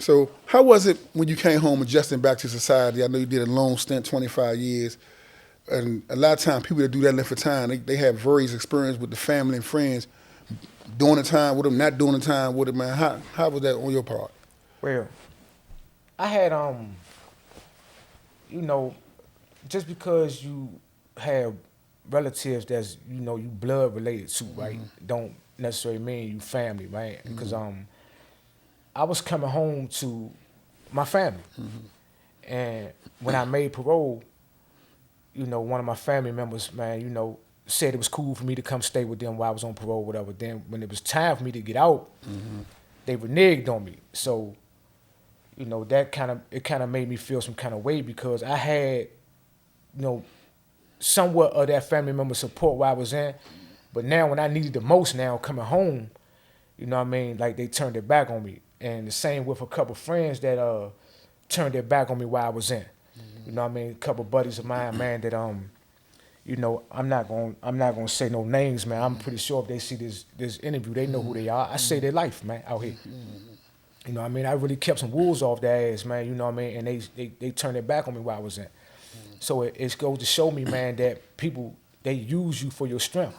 So how was it when you came home adjusting back to society? I know you did a long stint, 25 years. And a lot of times people that do that length of time, they have various experience with the family and friends, doing the time with them, not doing the time with them, man. How was that on your part? Well, I had you know, just because you have relatives that's you blood related to, right? Don't necessarily mean you family, right? Because I was coming home to my family, and when I made parole, one of my family members, man, said it was cool for me to come stay with them while I was on parole, whatever. Then when it was time for me to get out, they reneged on me. So, that kind of made me feel some kind of way because I had, somewhat of that family member support while I was in. But now when I needed the most now coming home, like they turned their back on me. And the same with a couple friends that turned their back on me while I was in. A couple buddies of mine, man, that I'm not gonna say no names, man. I'm pretty sure if they see this interview, they know who they are. I say their life, man, out here. I really kept some wolves off their ass, man, and they turned their back on me while I was in. So it goes to show me, man, that people, they use you for your strength.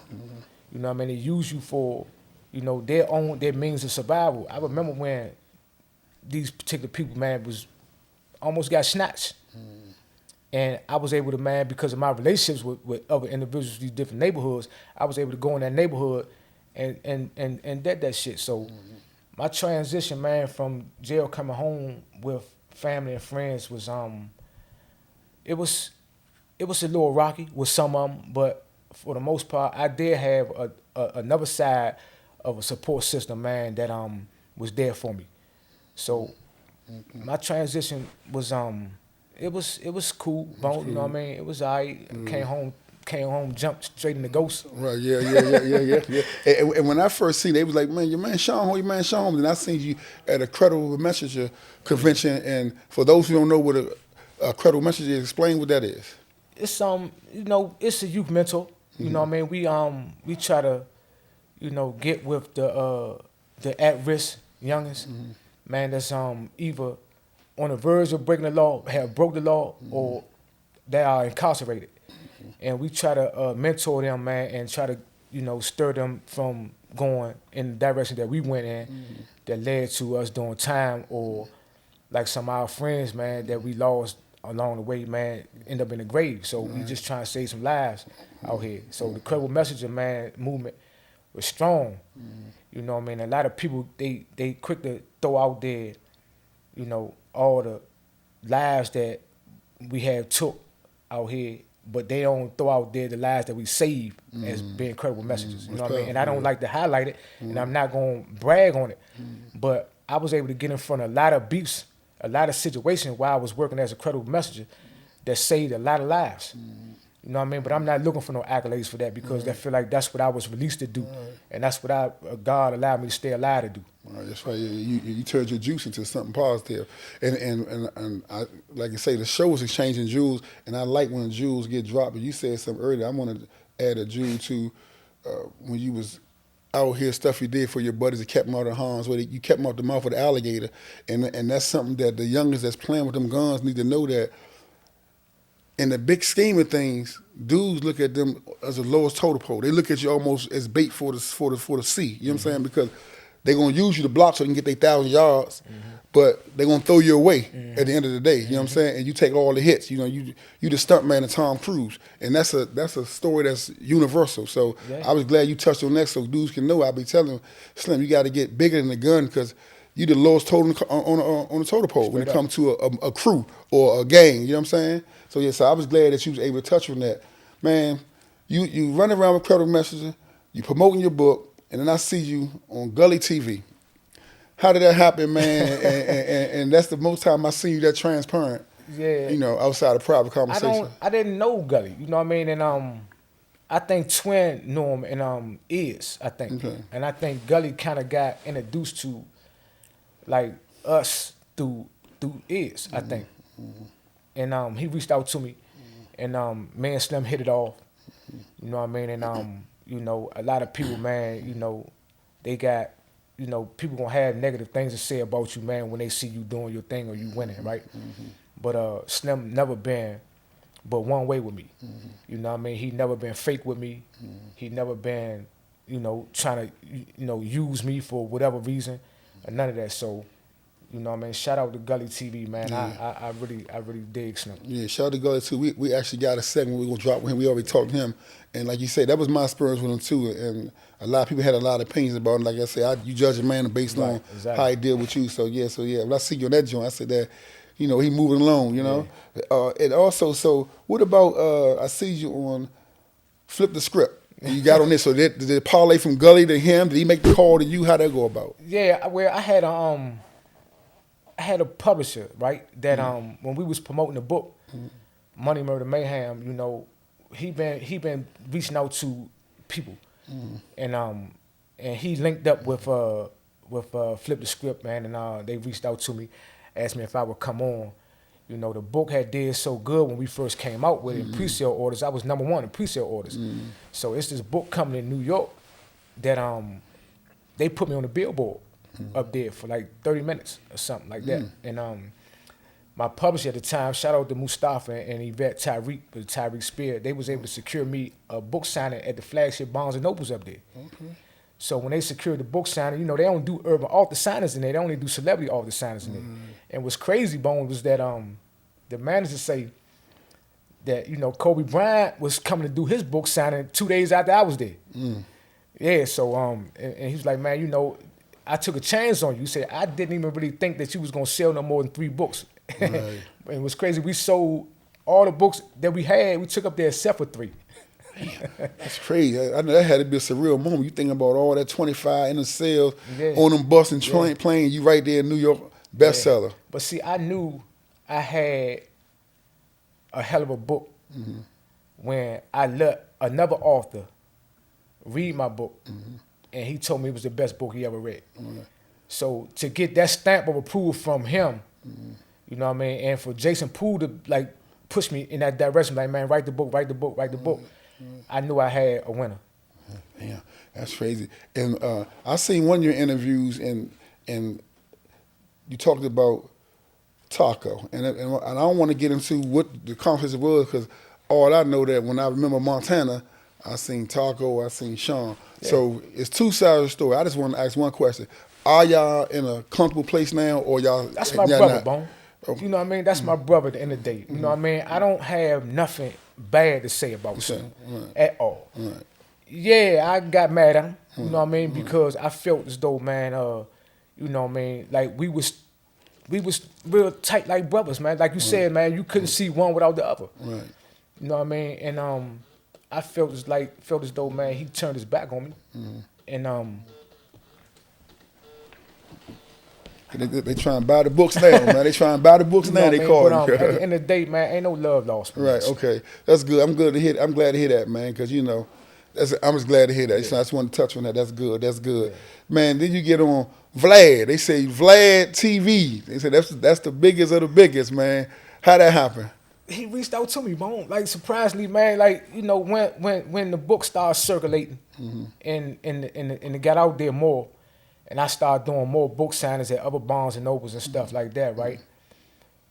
They use you for, their means of survival. I remember when these particular people, man, was almost got snatched. And I was able to, man, because of my relationships with other individuals, these different neighborhoods, I was able to go in that neighborhood and get that shit. So my transition, man, from jail coming home with family and friends was it was a little rocky with some of them, but for the most part, I did have another side of a support system, man, that was there for me. So my transition was it was cool, bone, It was alright. Came home, jumped straight into ghost. Right, yeah. And when I first seen it, they was like, man, your man Sean home, your man Sean home. And I seen you at a Credible Messenger convention. And for those who don't know what a Credible Messenger is, explain what that is. It's it's a youth mentor. We try to, get with the at risk youngest, man, that's either on the verge of breaking the law, have broke the law, or they are incarcerated. And we try to mentor them, man, and try to, stir them from going in the direction that we went in, that led to us doing time, or like some of our friends, man, that we lost along the way, man, end up in the grave. So we just trying to save some lives out here. So the Credible Messenger, man, movement was strong. A lot of people, they quick to throw out there, all the lives that we have took out here, but they don't throw out there the lives that we saved as being Credible Messages. You know what I mean? And I don't like to highlight it, and I'm not going to brag on it. But I was able to get in front of a lot of beefs, a lot of situations while I was working as a Credible Messenger that saved a lot of lives. You know what I mean? But I'm not looking for no accolades for that because I feel like that's what I was released to do. And that's what God allowed me to stay alive to do. Right, that's right. You turned your juice into something positive, and I, like I say, the show is exchanging jewels, and I like when jewels get dropped. But you said something earlier. I want to add a jewel to when you was out here, stuff you did for your buddies that kept them out of harm's way. You kept them out the mouth of the alligator, and that's something that the youngest that's playing with them guns need to know that. In the big scheme of things, dudes look at them as the lowest totem pole. They look at you almost as bait for the sea. You know what I'm saying? Because they're gonna use you to block so they can get their 1,000 yards, but they're gonna throw you away at the end of the day. You know what I'm saying? And you take all the hits. You the stunt man of Tom Cruise, and that's a story that's universal. So I was glad you touched on that, so dudes can know. I be telling them, Slim, you got to get bigger than the gun because you the lowest totem on the totem pole when it comes to a crew or a gang. You know what I'm saying? So yeah, so I was glad that you was able to touch on that. Man, you run around with Credible Messenger, you promoting your book, and then I see you on Gully TV. How did that happen, man? and that's the most time I see you that transparent. Yeah. Outside of private conversation. I didn't know Gully, you know what I mean? And I think Twin knew him and Is, I think. Okay. And I think Gully kind of got introduced to like us through Is, I think. And he reached out to me, and me and Slim hit it off. You know what I mean? And a lot of people, man, they got you know, people gonna have negative things to say about you, man, when they see you doing your thing or you winning, right? But Slim never been but one way with me. You know what I mean? He never been fake with me. He never been, you know, trying to, you know, use me for whatever reason, or none of that. So, you know what I mean? Shout out to Gully TV, man. Yeah. I really dig Slim. Yeah, shout out to Gully too. We actually got a segment we're gonna drop with him. We already talked to him, and like you said, that was my experience with him too. And a lot of people had a lot of opinions about him. Like I said, you judge a man based on how he deal with you. So yeah. When I see you on that joint, I said that, you know, he moving along. You know, and also, so what about? I see you on Flip the Script. You got on this. So did it parlay from Gully to him? Did he make the call to you? How'd that go about? Yeah, where I had a publisher, right? That when we was promoting the book, Money, Murder, Mayhem, you know, he been reaching out to people, and he linked up with Flip the Script, man, and they reached out to me, asked me if I would come on. You know, the book had did so good when we first came out with it in pre-sale orders. I was #1 in pre-sale orders. So it's this book coming in New York that they put me on the billboard up there for like 30 minutes or something like that. And my publisher at the time, shout out to Mustafa and Yvette Tyreek Spear, they was able to secure me a book signing at the flagship Barnes & Nobles up there. So when they secured the book signing, you know, they don't do urban author signings in there. They only do celebrity author signings in there. And what's crazy, Bone, was that the manager say that, you know, Kobe Bryant was coming to do his book signing 2 days after I was there. Yeah, so and he was like, man, you know, I took a chance on you. He said, I didn't even really think that you was gonna sell no more than 3 books. Right. And it was crazy. We sold all the books that we had. We took up there except for 3. Damn, that's crazy. I know that had to be a surreal moment. You think about all that 25 in the sales on them bus and plane. You right there in New York, bestseller. Yeah. But see, I knew I had a hell of a book when I let another author read my book, and he told me it was the best book he ever read. So to get that stamp of approval from him, you know what I mean, and for Jason Poole to like push me in that direction, like, man, write the book. I knew I had a winner. Yeah, that's crazy. And I seen one of your interviews, and you talked about Taco, and I don't want to get into what the conference was, because all I know that when I remember Montana, I seen Taco, I seen Sean. Yeah. So it's 2 sides of the story. I just want to ask one question: are y'all in a comfortable place now, or y'all? That's my brother, Bone. You know what I mean? That's my brother at the end of the day. You know what I mean? I don't have nothing bad to say about him at all. Yeah, I got mad at him, you know what I mean? Because I felt as though, man, you know what I mean, like we was real tight like brothers, man. Like you said, man, you couldn't see one without the other. Right. You know what I mean? And I felt as though, man, he turned his back on me. And they trying to buy the books now, man. They trying to buy the books now. They call it. At the end of the day, man, ain't no love lost. Right. Okay. That's good. I'm glad to hear that, man. Because you know, I'm just glad to hear that. Yeah. So I just want to touch on that. That's good. Yeah. Man, then you get on Vlad. They say Vlad TV. They say that's the biggest of the biggest, man. How that happen? He reached out to me, Bone. Like, surprisingly, man. Like, you know, when the book started circulating and it got out there more. And I started doing more book signings at other Barnes and Nobles and stuff like that, right?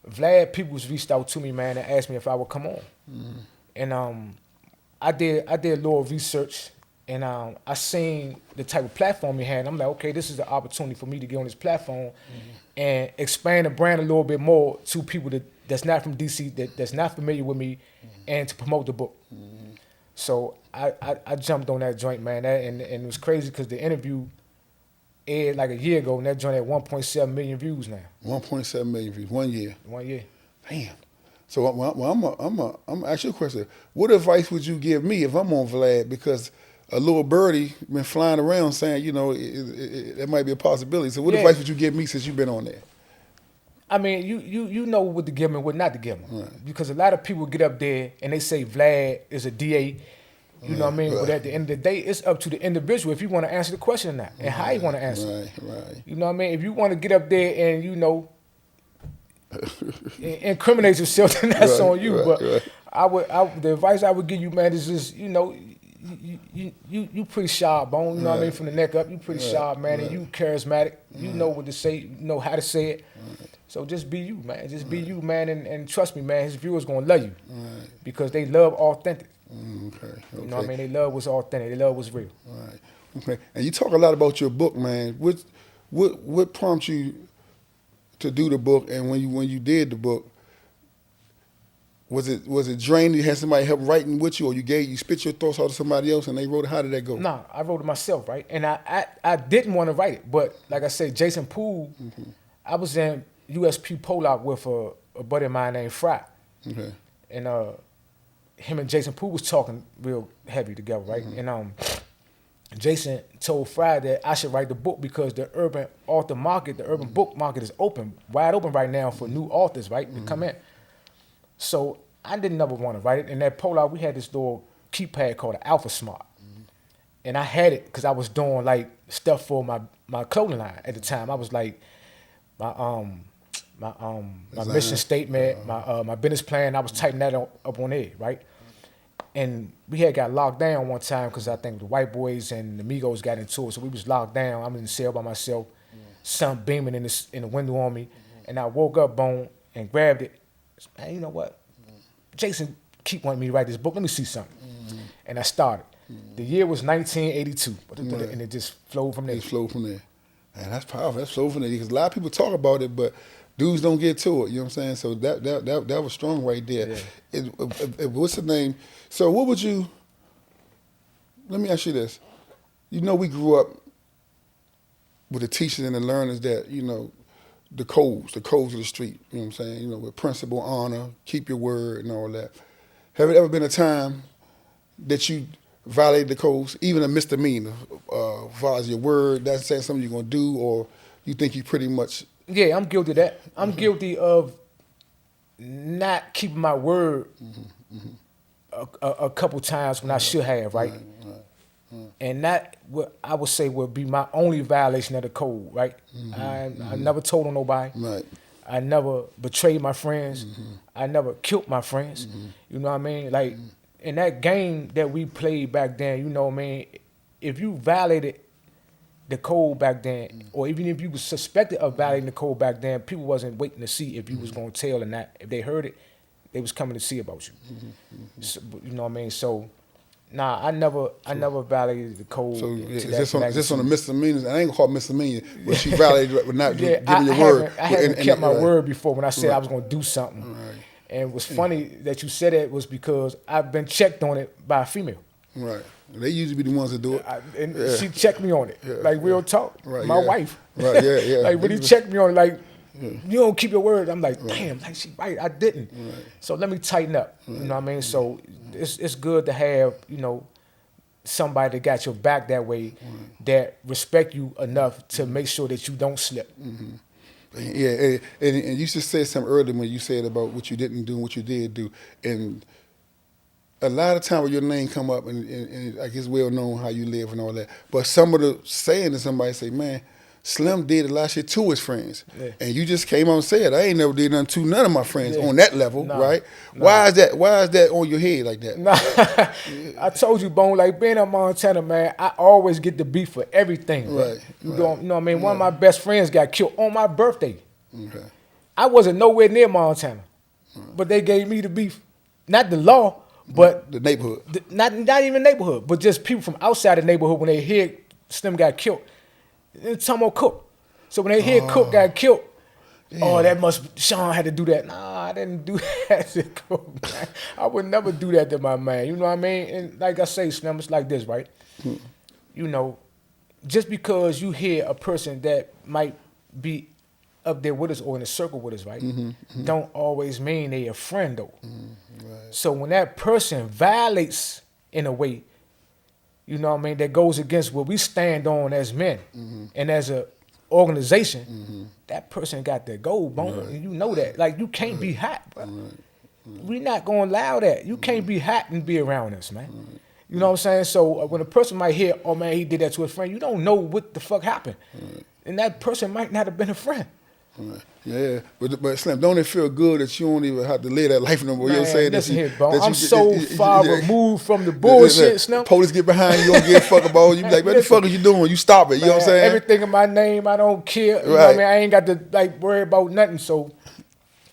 Vlad Peoples reached out to me, man, and asked me if I would come on. And I did a little research, and I seen the type of platform he had. And I'm like, okay, this is the opportunity for me to get on this platform and expand the brand a little bit more to people that's not from DC, that's not familiar with me, and to promote the book. So I jumped on that joint, man, and it was crazy because the interview aired like a year ago, and that joint had 1.7 million views now. 1.7 million views, 1 year. 1 year. Damn. So I'm gonna ask you a question. What advice would you give me if I'm on Vlad? Because a little birdie been flying around saying, you know, it might be a possibility. So what advice would you give me since you've been on there? I mean, you know what to give him and what not to give him. Right. Because a lot of people get up there and they say Vlad is a DA. You know what I mean? Right. But at the end of the day, it's up to the individual if you want to answer the question or not, and how you want to answer. Right. You know what I mean? If you want to get up there and, you know, incriminate yourself, then that's on you. But the advice I would give you, man, is just, you know, you pretty sharp, Bone. You know what I mean? From the neck up, you pretty sharp, man, and you charismatic. You know what to say, you know how to say it. So just be you, man. Just be you, man, and trust me, man. His viewers gonna love you because they love authentic. Okay. You know what I mean? They love what's authentic. They love what's real. All right. Okay. And you talk a lot about your book, man. What prompted you to do the book? And when you did the book, was it draining? You had somebody help writing with you, or you spit your thoughts out to somebody else and they wrote it? How did that go? Nah, I wrote it myself, right? And I didn't want to write it, but like I said, Jason Poole, I was in USP Pollock with a buddy of mine named Fry. Okay. And him and Jason Poole was talking real heavy together, right? And Jason told Fry that I should write the book because the urban author market, the urban book market is wide open right now for new authors, right, to come in. So I didn't never want to write it. And at Pollock, we had this little keypad called the Alpha Smart. And I had it because I was doing like stuff for my clothing line at the time. I was like my mission statement, my business plan. I was typing that up on there, right? And we had got locked down one time because I think the white boys and the Migos got into it. So we was locked down. I'm in the cell by myself, sun beaming in the window on me, and I woke up, Bone, and grabbed it. Man, you know what? Jason keep wanting me to write this book. Let me see something. And I started. The year was 1982, and it just flowed from there. It flowed from there. Man, that's powerful. That's flowed from there because a lot of people talk about it, but dudes don't get to it. You know what I'm saying? So that was strong right there. Yeah. What's the name? So what would you? Let me ask you this. You know, we grew up with the teachers and the learners that the codes of the street. You know what I'm saying? With principle, honor, keep your word, and all that. Have it ever been a time that you violated the codes, even a misdemeanor, violates your word, that's saying something you're gonna do, or you think you pretty much? Yeah, I'm guilty of that. I'm guilty of not keeping my word a couple times when I should have, right? And that, I would say, would be my only violation of the code, right? I never told on nobody. Right. I never betrayed my friends. I never killed my friends. You know what I mean? Like, in that game that we played back then, you know what I mean? If you violated the code back then, or even if you was suspected of violating the code back then, people wasn't waiting to see if you was going to tell or not. If they heard it, they was coming to see about you. So, you know what I mean? So, nah, I never violated the code. So is this on the misdemeanors? I ain't gonna call it misdemeanor, but she violated with not giving your word. I haven't kept my word before when I said Right. I was gonna do something. Right. And what's funny that you said that was because I've been checked on it by a female. Right. They usually be the ones that do it. And she checked me on it. Like real talk. Right, My wife. Right, yeah. Like really checked me on it, like, you don't keep your word. I'm like, damn, like she right, I didn't. Right. So let me tighten up. You know what I mean? So it's good to have, somebody that got your back that way, that respect you enough to make sure that you don't slip. Yeah, and you just said something earlier when you said about what you didn't do and what you did do. And a lot of time when your name come up, and like it's well known how you live and all that, but some of the saying to somebody say, man, Slim did a lot of shit to his friends. Yeah. And you just came on and said, I ain't never did nothing to none of my friends on that level, right? Nah. Why is that on your head like that? Nah. I told you, Bone, like being in Montana, man, I always get the beef for everything. Right. You know what I mean? One of my best friends got killed on my birthday. Okay. I wasn't nowhere near Montana, but they gave me the beef. Not the law, but the neighborhood. Not even neighborhood, but just people from outside the neighborhood when they hear Slim got killed. It's talking about Cook. So when they hear Cook got killed, that must, Sean had to do that. Nah, I didn't do that to Cook, man. I would never do that to my man. You know what I mean? And like I say, Slim, it's like this, right? Just because you hear a person that might be up there with us or in a circle with us, right? Don't always mean they a friend, though. Right. So when that person violates in a way, you know what I mean, that goes against what we stand on as men and as a organization, that person got to go, Bone. Right. And you know that. Like, you can't be hot, bro. We're not going to allow that. You can't be hot and be around us, man. You know what I'm saying? So when a person might hear, oh, man, he did that to his friend, you don't know what the fuck happened. And that person might not have been a friend. Right. Yeah, but Slim, don't it feel good that you don't even have to live that life no more? You know what I'm saying? Listen that you, here, bro. that I'm you, so far removed from the bullshit, Slim. Police get behind you, you don't give a fuck about it. You be like, what the fuck are you doing? You stop it. You know what I'm saying? Everything in my name, I don't care. You know what I mean? I ain't got to like worry about nothing. So,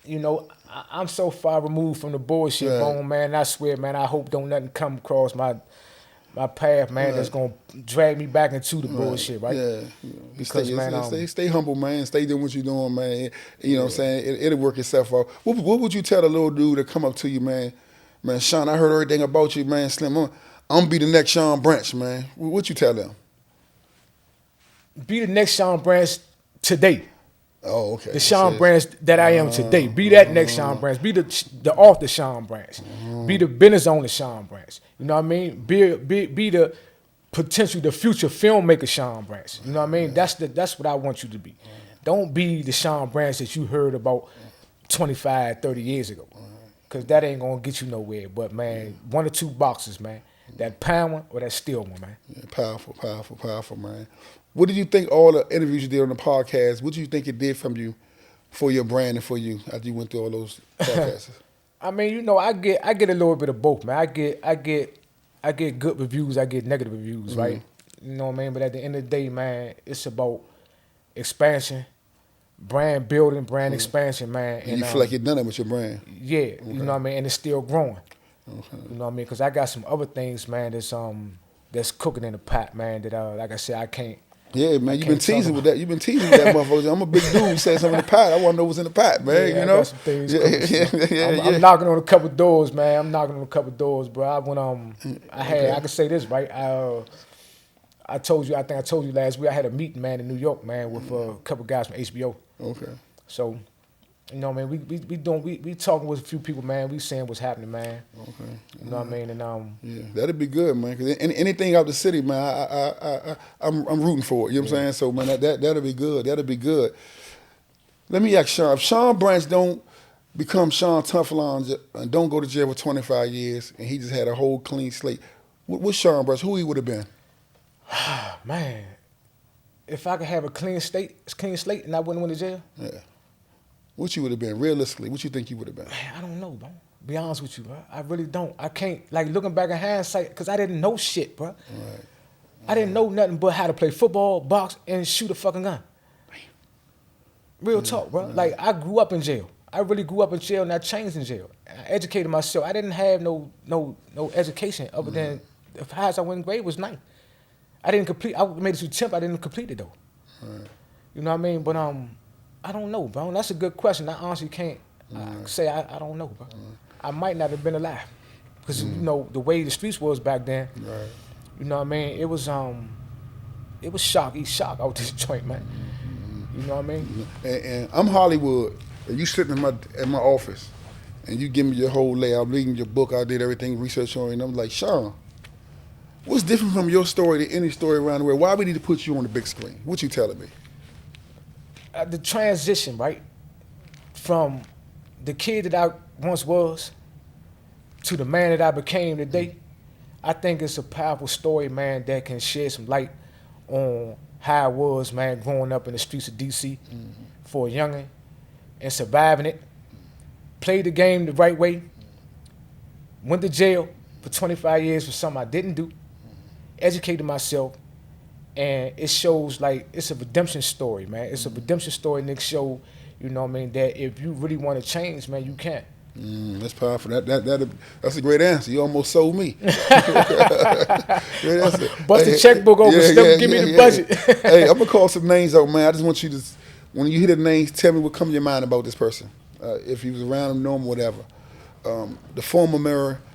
you know, I'm so far removed from the bullshit, bone, man. I swear, man, I hope don't nothing come across my path, man, that's gonna drag me back into the bullshit, right? Yeah. Because stay humble, man. Stay doing what you're doing, man. You know what I'm saying? It'll work itself out. What would you tell a little dude to come up to you, man? Man, Sean, I heard everything about you, man. Slim, I'm gonna be the next Sean Branch, man. What you tell them? Be the next Sean Branch today. Oh, okay. The Sean Branch that I am today. Be that next Sean Branch. Be the author Sean Branch. Be the business owner Sean Branch. You know what I mean? Be the potential, the future filmmaker Sean Branch. You know what I mean? That's what I want you to be. Don't be the Sean Branch that you heard about 25, 30 years ago. Because that ain't going to get you nowhere. But, man, one or two boxes, man. That pound one or that steel one, man. Yeah, powerful, man. What did you think all the interviews you did on the podcast, what do you think it did from you for your brand and for you after you went through all those podcasts? I mean, you know, I get a little bit of both, man. I get good reviews, I get negative reviews, right? You know what I mean? But at the end of the day, man, it's about expansion, brand building, brand expansion, man. And you feel like you've done it with your brand? Yeah, you know what I mean? And it's still growing. You know what I mean? Because I got some other things, man, that's cooking in the pot, man, that, like I said, I can't. Yeah, man, you've been teasing with that. You've been teasing with that motherfucker. I'm a big dude. You said something in the pot. I want to know what's in the pot, man. Yeah, you know? I got some things I'm knocking on a couple doors, man. I'm knocking on a couple doors, bro. I can say this, right? I think I told you last week, I had a meeting, man, in New York, man, with a couple guys from HBO. Okay. So, you know what I mean? We talking with a few people, man. We seeing what's happening, man. Okay. You know what I mean? And yeah, that'd be good, man. Cause anything out the city, man, I'm rooting for it. You know what I'm saying? So, man, that'll be good. That'll be good. Let me ask Sean. If Sean Branch don't become Sean Teflon and don't go to jail for 25 years, and he just had a whole clean slate, what's Sean Branch? Who he would have been? Man, if I could have a clean slate, and I wouldn't went to jail. Yeah. What you would have been, realistically? What you think you would have been? Man, I don't know, bro. Be honest with you, bro. I really don't. I can't, like, looking back in hindsight, because I didn't know shit, bro. Right. I didn't know nothing but how to play football, box, and shoot a fucking gun. Real talk, bro. Right. Like, I grew up in jail. I really grew up in jail, and I changed in jail. I educated myself. I didn't have no education other than the highest I went in grade was 9. I didn't complete. I made it to 10th. I didn't complete it though. Right. You know what I mean? But I don't know, bro. That's a good question. I honestly can't say I don't know, bro. I might not have been alive because you know the way the streets was back then. Right. You know what I mean? It was shock. He's shock out this joint, man. You know what I mean? And I'm Hollywood, and you sitting in my office, and you give me your whole layout. I'm reading your book. I did everything, research on it, and I'm like, Sean, what's different from your story to any story around the world? Why we need to put you on the big screen? What you telling me? The transition, right, from the kid that I once was to the man that I became today, I think it's a powerful story, man, that can shed some light on how it was, man, growing up in the streets of D.C. For a youngin' and surviving it. Played the game the right way. Went to jail for 25 years for something I didn't do. Educated myself. And it shows, like, it's a redemption story, man. It's a redemption story, Nick, show, you know what I mean, that if you really want to change, man, you can. That's powerful. That's a great answer. You almost sold me. Bust the checkbook over, give me the budget. Hey, I'm going to call some names out, man. I just want you to, when you hear the names, tell me what comes to your mind about this person. If he was around him, know him, whatever. The former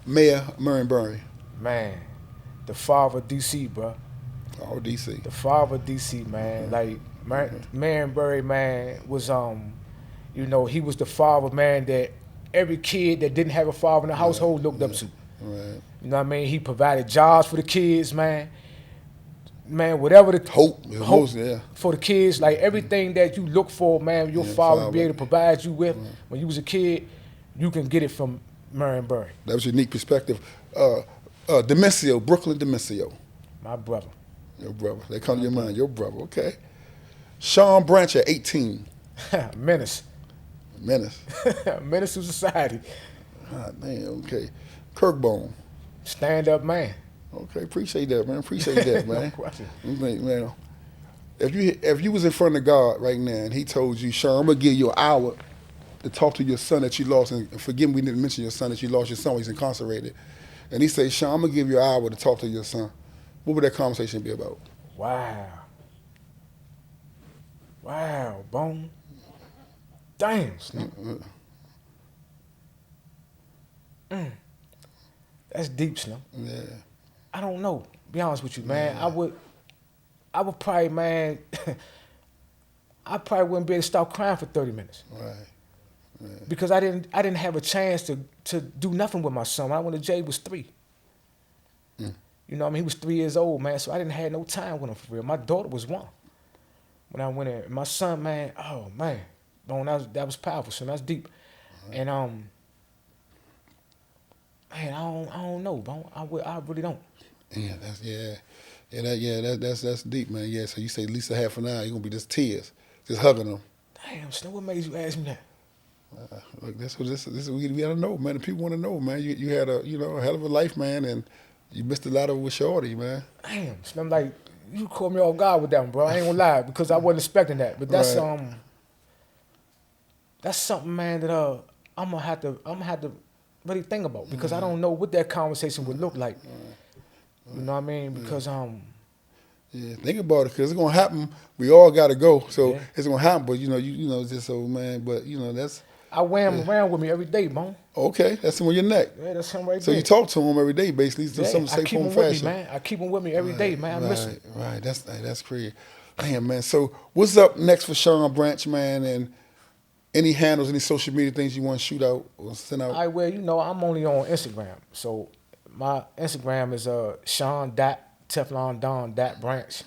mayor, Marion. Man, the father of D.C., bro. Oh, D.C. The father of D.C., man. Like, Marion, man, was, you know, he was the father, man, that every kid that didn't have a father in the household looked up to. Right. You know what I mean? He provided jobs for the kids, man. Man, whatever the hope for the kids, like everything that you look for, man, your father be able to provide you with when you was a kid, you can get it from Marion. That was a unique perspective. Demencio, Brooklyn Demencio. My brother. Your brother. They come to your mind. Your brother, okay. Sean Branch at 18. Menace. Menace. Menace to society. Ah, damn. Okay. Curtbone. Stand up man. Okay. Appreciate that, man. Appreciate that, No man. question. Man, if you was in front of God right now and He told you, Sean, I'm gonna give you an hour to talk to your son that you lost, and forgive me, we didn't mention your son that you lost. Your son, he's incarcerated, and He said, Sean, I'm gonna give you an hour to talk to your son. What would that conversation be about? Wow. Wow, Bone. Damn, Snoop. That's deep, Snoop. Yeah. I don't know. Be honest with you, man. I would probably, man. I probably wouldn't be able to stop crying for 30 minutes. Right. Because I didn't have a chance to do nothing with my son. When I went to jail, he was 3. You know what I mean? He was 3 years old, man. So I didn't have no time with him for real. My daughter was 1 when I went in. My son, man. Oh man, Bone, that was powerful. So that's deep. And man, I don't know, Bone. I really don't. That's deep, man. Yeah, so you say at least a half an hour, you're gonna be just tears, just hugging them. Damn, Snow, what made you ask me that? Look, this is we gotta know, man. The people want to know, man. You had a a hell of a life, man, and you missed a lot of it with Shorty, man. Damn, Snow, I'm like, you caught me off guard with that one, bro. I ain't gonna lie, because I wasn't expecting that. But that's Right. That's something, man, that I'm gonna have to really think about, because I don't know what that conversation would look like. You know what I mean? Because Yeah, think about it, because it's gonna happen. We all gotta go, so Yeah. it's gonna happen. But just so, man. But that's I wear him around with me every day, Bone. okay. That's him on your neck. Yeah, that's him right So there. you talk to him every day, basically. So Yeah, some I safe keep home him with me, fashion. man. I keep him with me every day, man. I miss him. Right. That's crazy. Damn, man. So what's up next for Sean Branch, man? And any handles, any social media things you want to shoot out or send out? Well, I'm only on Instagram. So my Instagram is Sean.TeflonDon.Branch.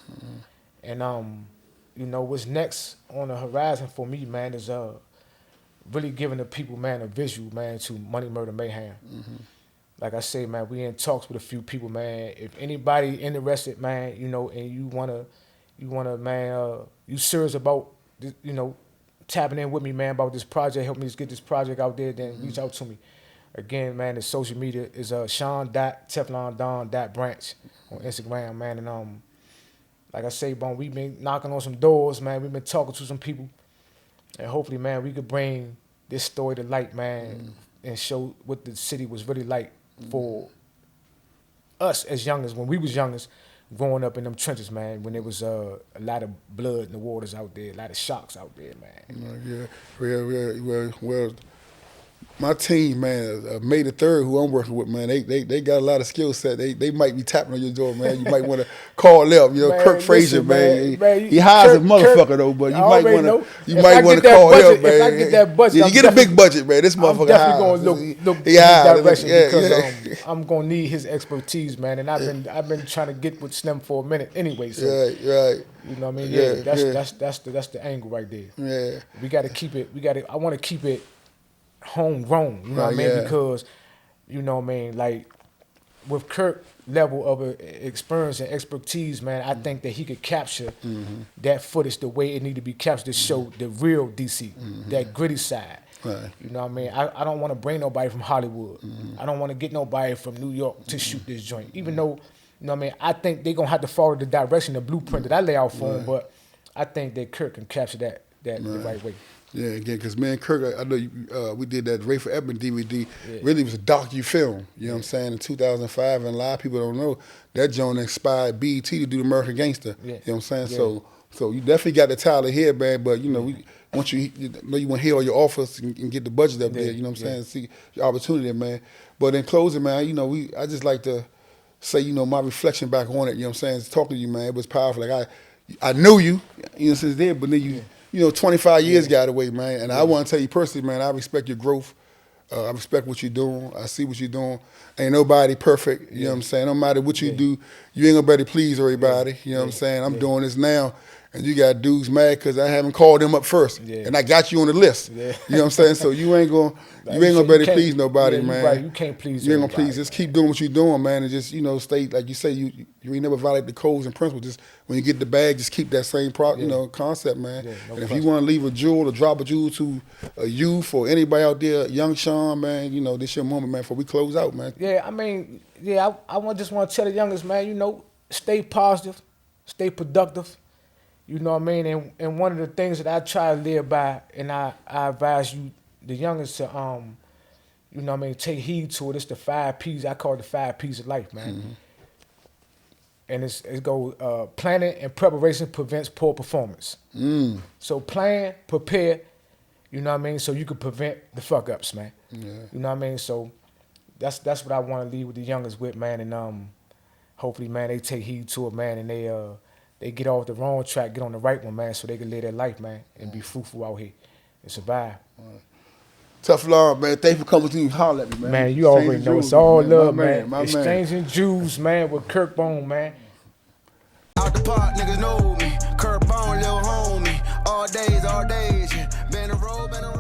And what's next on the horizon for me, man, is really giving the people, man, a visual, man, to Money, Murder, Mayhem. Like I say, man, we in talks with a few people, man. If anybody interested, man, and you wanna, man, you serious about, this, tapping in with me, man, about this project, help me just get this project out there, then reach out to me. Again, man, the social media is Sean.TeflonDon.Branch on Instagram, man. And like I say, Bone, we've been knocking on some doors, man. We've been talking to some people. And hopefully, man, we could bring this story to light, man, and show what the city was really like for us as youngers, when we was youngers, growing up in them trenches, man, when there was a lot of blood in the waters out there, a lot of sharks out there, man. Well, my team, man, May the 3rd, who I'm working with, man, they got a lot of skill set. They might be tapping on your door, man. You might want to call up. Man, Kirk Frazier, listen, man. He hires a motherfucker though, but you might want to. You might want to call him, man. If I get that budget, yeah, you get a big budget, man. This I'm motherfucker definitely hires. gonna look in his direction, because I'm gonna need his expertise, man. And I've been trying to get with Slim for a minute anyway. So Right. you know what I mean? Yeah, that's the angle right there. Yeah. We got to keep it. I want to keep it homegrown. You know what I mean? Yeah. Because you know what I mean, like with Kirk level of experience and expertise, man, I think that he could capture that footage the way it need to be captured to show the real DC, that gritty side. Right. You know what I mean? I don't want to bring nobody from Hollywood. I don't want to get nobody from New York to shoot this joint. Even though, you know what I mean, I think they're going to have to follow the direction, the blueprint that I lay out for them, but I think that Kirk can capture that the right way. Yeah, again, because man, Kirk, I know we did that Ray for Edmund DVD. Yeah. Really was a docu-film, you know what I'm saying, in 2005, and a lot of people don't know that joint inspired BET to do the American Gangster. You know what I'm saying? Yeah. So you definitely got the talent here, man. But once you want to hear all your offers and get the budget up there, you know what I'm saying? See your opportunity, man. But in closing, man, I just like to say, my reflection back on it. You know what I'm saying? Talking to you, man, it was powerful. Like I knew you, since then, but then you. 25 years got away, man. And I want to tell you personally, man, I respect your growth. I respect what you're doing. I see what you're doing. Ain't nobody perfect. You know what I'm saying? No matter what you do, you ain't gonna be able to please everybody. You know what I'm saying? I'm doing this now. and you got dudes mad because I haven't called them up first, and I got you on the list. Yeah. You know what I'm saying? So you ain't gonna be able to please nobody, man. Right, you can't please. You ain't gonna please. Just keep doing what you're doing, man, and just stay like you say. You ain't never violate the codes and principles. Just when you get the bag, just keep that same concept, man. Yeah, no and if you want to leave a jewel or drop a jewel to a youth or anybody out there, young Sean, man, this your moment, man. Before we close out, man. Yeah, I mean, I just want to tell the youngest, man, stay positive, stay productive. You know what I mean? And one of the things that I try to live by, and I advise you, the youngest, to you know what I mean, take heed to it. It's the 5 P's. I call it the 5 P's of life, man. Mm-hmm. And it goes planning and preparation prevents poor performance. So plan, prepare, you know what I mean, so you can prevent the fuck ups, man. Yeah. You know what I mean? So that's what I want to leave with the youngest with, man. And hopefully, man, they take heed to it, man, and they get off the wrong track, get on the right one, man, so they can live their life, man, and be fruitful out here and survive. Teflon, man. Thanks for coming through. Holler at me, man. Man, you already know it's all love, man. My Exchanging Jews, man, with Curtbone, man. Out the park, niggas know me. Curtbone, little homie. All days, yeah. Been a road, been a